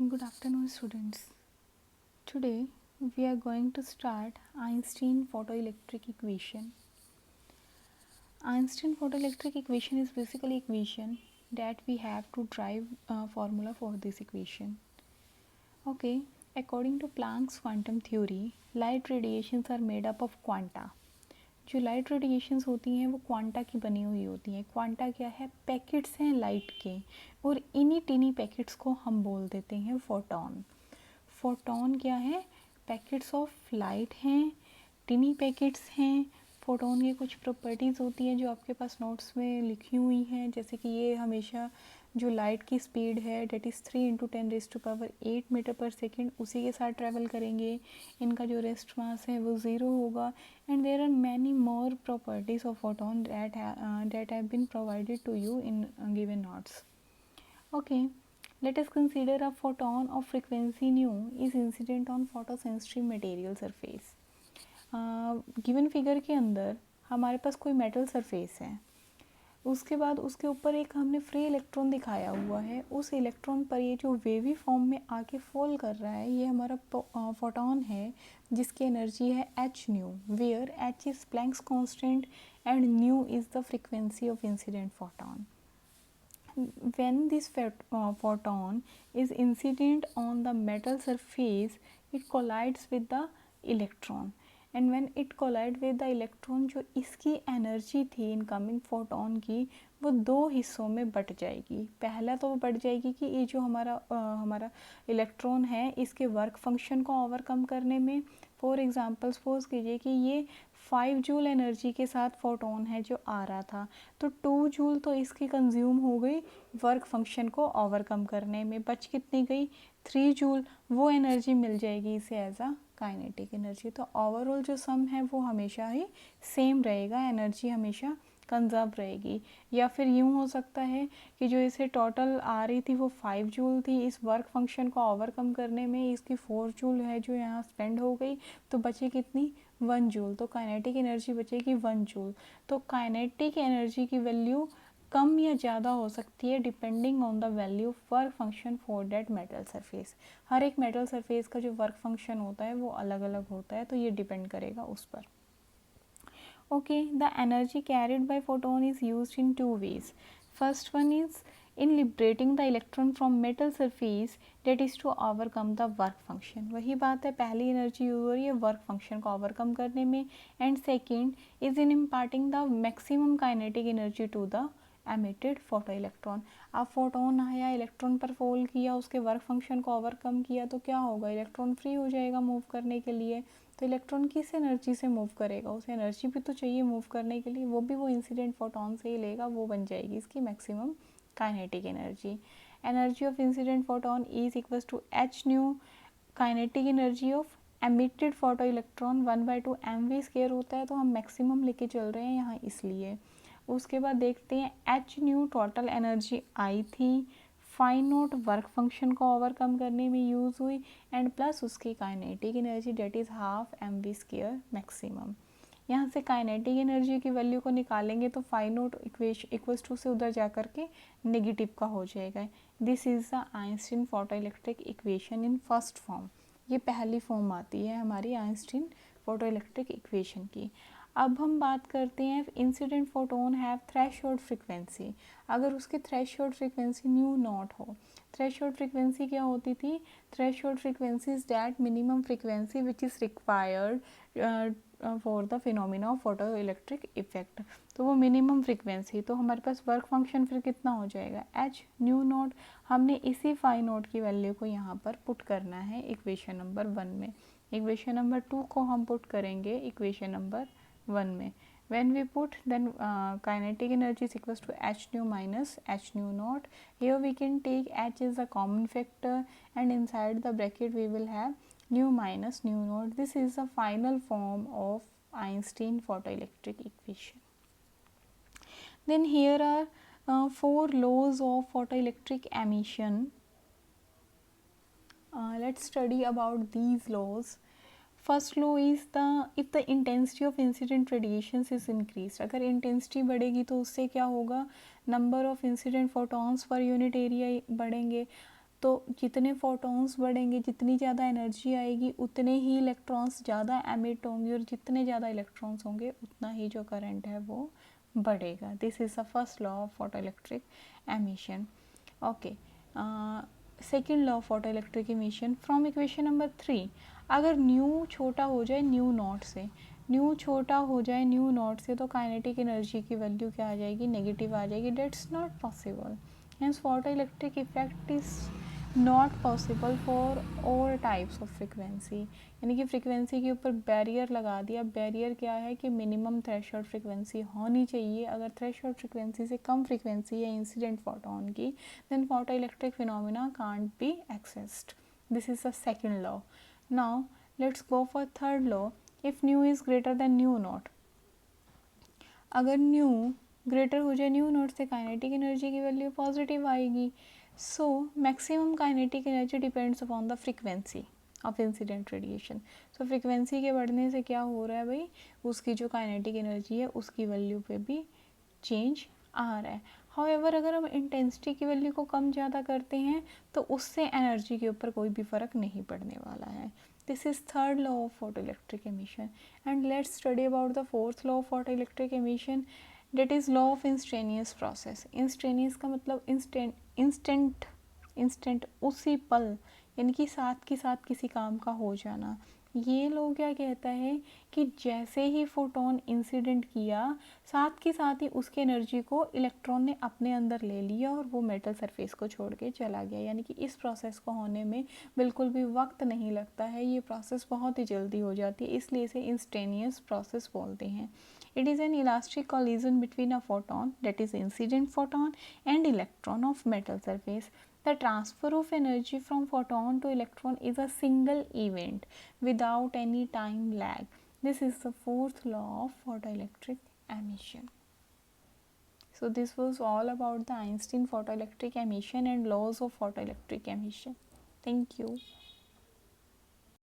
Good afternoon, students. Today we are going to start Einstein photoelectric equation. Einstein photoelectric equation is basically equation that we have to drive formula for this equation. Okay, according to Planck's quantum theory, light radiations are made up of quanta. जो light radiations होती हैं वो quanta की बनी हुई होती हैं. Quanta क्या है? पैकेट्स हैं लाइट के, और इन्हीं टिनी पैकेट्स को हम बोल देते हैं फोटॉन. फोटॉन क्या है? पैकेट्स ऑफ लाइट हैं, टिनी पैकेट्स हैं. फोटॉन की कुछ प्रॉपर्टीज़ होती हैं जो आपके पास नोट्स में लिखी हुई हैं, जैसे कि ये हमेशा जो लाइट की स्पीड है डेट इज़ 3 × 10⁸ मीटर पर सेकेंड, उसी के साथ ट्रैवल करेंगे. इनका जो रेस्ट मास है वो ज़ीरो होगा. And there are many more properties of photon that have been provided to you in given notes. Okay, let us consider a photon of frequency nu is incident on photosensitive material surface. Given figure के अंदर हमारे पास कोई metal surface है, उसके बाद उसके ऊपर एक हमने फ्री इलेक्ट्रॉन दिखाया हुआ है. उस इलेक्ट्रॉन पर ये जो वेवी फॉर्म में आके फॉल कर रहा है, ये हमारा फोटॉन है जिसकी एनर्जी है h nu, where h is Planck's constant and nu is the frequency of incident photon. When this photon is incident on the metal surface, it collides with the electron. And when it collide with the electron, जो इसकी energy थी incoming photon की, वो दो हिस्सों में but जाएगी. पहला तो वो बट जाएगी कि ये जो हमारा इलेक्ट्रॉन है इसके वर्क फंक्शन को ओवरकम करने में. फॉर एग्जांपल सपोज कीजिए कि ये 5 जूल एनर्जी के साथ फोटोन है जो आ रहा था, तो 2 जूल तो इसकी कंज्यूम हो गई वर्क फंक्शन को ओवरकम करने में. बच कितनी गई? 3 जूल. वो एनर्जी मिल जाएगी इसे एज अ काइनेटिक एनर्जी. तो ओवरऑल जो सम है वो हमेशा ही सेम रहेगा, एनर्जी हमेशा कंजर्व रहेगी. या फिर यूँ हो सकता है कि जो इसे टोटल आ रही थी वो 5 जूल थी, इस वर्क फंक्शन को ओवरकम करने में इसकी 4 जूल है जो यहाँ स्पेंड हो गई, तो बची कितनी? 1 जूल. तो काइनेटिक एनर्जी बचेगी 1 जूल. तो काइनेटिक एनर्जी की वैल्यू कम या ज़्यादा हो सकती है depending on the value work function for that metal surface. हर एक मेटल सरफेस का जो वर्क फंक्शन होता है वो अलग अलग होता है, तो ये डिपेंड करेगा उस पर. Okay, the energy carried by photon is used in two ways. First one is in liberating the electron from metal surface, that is to overcome the work function. वही बात है, पहली एनर्जी यूज हो रही है वर्क फंक्शन को overcome करने में. And second is in imparting the maximum kinetic energy to the emitted photo electron. अब फोटोन आया, इलेक्ट्रॉन पर फॉल किया, उसके वर्क फंक्शन को ओवरकम किया, तो क्या होगा? इलेक्ट्रॉन फ्री हो जाएगा मूव करने के लिए. तो इलेक्ट्रॉन किस एनर्जी से मूव करेगा? उसे एनर्जी भी तो चाहिए मूव करने के लिए, वो भी वो इंसिडेंट फोटोन से ही लेगा, वो बन जाएगी इसकी maximum kinetic energy. Energy of incident photon is equal to h nu. Kinetic energy of emitted photo electron 1/2 mv² होता है, तो हम मैक्सिमम लेके चल रहे हैं यहाँ इसलिए. उसके बाद देखते हैं h न्यू टोटल एनर्जी आई थी, फाई नोट वर्क फंक्शन को ओवरकम करने में यूज़ हुई, एंड प्लस उसकी kinetic energy that is half mv² maximum. यहाँ से काइनेटिक एनर्जी की वैल्यू को निकालेंगे तो फाई नोट इक्वल्स टू से उधर जा कर के नेगेटिव का हो जाएगा. This is the Einstein photo electric equation in first form. ये पहली फॉर्म आती है हमारी आइंस्टीन फोटो इलेक्ट्रिक इक्वेशन की. अब हम बात करते हैं incident photon have threshold frequency. अगर उसकी थ्रेशोल्ड फ्रीक्वेंसी न्यू नॉट हो. थ्रेशोल्ड फ्रीक्वेंसी क्या होती थी? Threshold frequency is that minimum frequency which is required for the phenomena of photo electric effect. तो वो मिनिमम फ्रीक्वेंसी, तो हमारे पास वर्क फंक्शन फिर कितना हो जाएगा? h new not. हमने इसी फाई नोट की वैल्यू को यहाँ पर पुट करना है इक्वेशन नंबर 1 में. इक्वेशन नंबर 2 को हम पुट करेंगे इक्वेशन नंबर 1 में. When we put, then kinetic energy is equals to h nu minus h nu naught. Here we can take h as a common factor, and inside the bracket we will have nu minus nu naught. This is the final form of Einstein photoelectric equation. Then here are 4 laws of photoelectric emission. Let's study about these laws. First law is if the intensity of incident radiations is increase. अगर intensity बढ़ेगी तो उससे क्या होगा? Number of incident photons per unit area बढ़ेंगे. तो जितने photons बढ़ेंगे, जितनी ज़्यादा एनर्जी आएगी, उतने ही इलेक्ट्रॉन्स ज़्यादा एमिट होंगे, और जितने ज़्यादा इलेक्ट्रॉन्स होंगे उतना ही जो करंट है वो बढ़ेगा. This is the first law of photo electric emission. Okay, second law of photo electric emission from equation number 3. अगर न्यू छोटा हो जाए न्यू नॉट से, न्यू छोटा हो जाए न्यू नॉट से, तो काइनेटिक एनर्जी की वैल्यू क्या आ जाएगी, नेगेटिव आ जाएगी. That's not possible. Hence photoelectric effect is not possible for all types of frequency. यानी कि फ्रीक्वेंसी के ऊपर बैरियर लगा दिया. बैरियर क्या है कि मिनिमम थ्रेशोल्ड फ्रीक्वेंसी होनी चाहिए. अगर थ्रेशोल्ड फ्रीक्वेंसी से कम फ्रीक्वेंसी है इंसिडेंट फोटोन की, then photo electric phenomena can't be accessed. This is the second law. Now let's go for third law. If nu is greater than nu naught, अगर nu greater हो जाए nu naught से, kinetic energy की value positive आएगी. So maximum kinetic energy depends upon the frequency of incident radiation. So frequency के बढ़ने से क्या हो रहा है भाई, उसकी जो काइनेटिक एनर्जी है उसकी वैल्यू पे भी चेंज आ रहा है. हाउएवर अगर हम इंटेंसिटी की वैल्यू को कम ज़्यादा करते हैं तो उससे एनर्जी के ऊपर कोई भी फ़र्क नहीं पड़ने वाला है. This is third law of photoelectric emission. And let's study about the fourth law of photoelectric emission, that is law of instantaneous process. Instantaneous का मतलब इंस्टेंट उसी पल, यानी कि साथ के साथ किसी काम का हो जाना. ये लॉ क्या कहता है कि जैसे ही फोटोन इंसिडेंट किया, साथ के साथ ही उसकी एनर्जी को इलेक्ट्रॉन ने अपने अंदर ले लिया और वो मेटल सरफेस को छोड़ के चला गया. यानी कि इस प्रोसेस को होने में बिल्कुल भी वक्त नहीं लगता है. ये प्रोसेस बहुत ही जल्दी हो जाती है, इसलिए इसे इंस्टेनियस प्रोसेस बोलते हैं. It is an elastic collision between a photon, that is incident photon, and electron of metal surface. The transfer of energy from photon to electron is a single event without any time lag. This is the fourth law of photoelectric emission. So this was all about the Einstein photoelectric emission and laws of photoelectric emission. Thank you.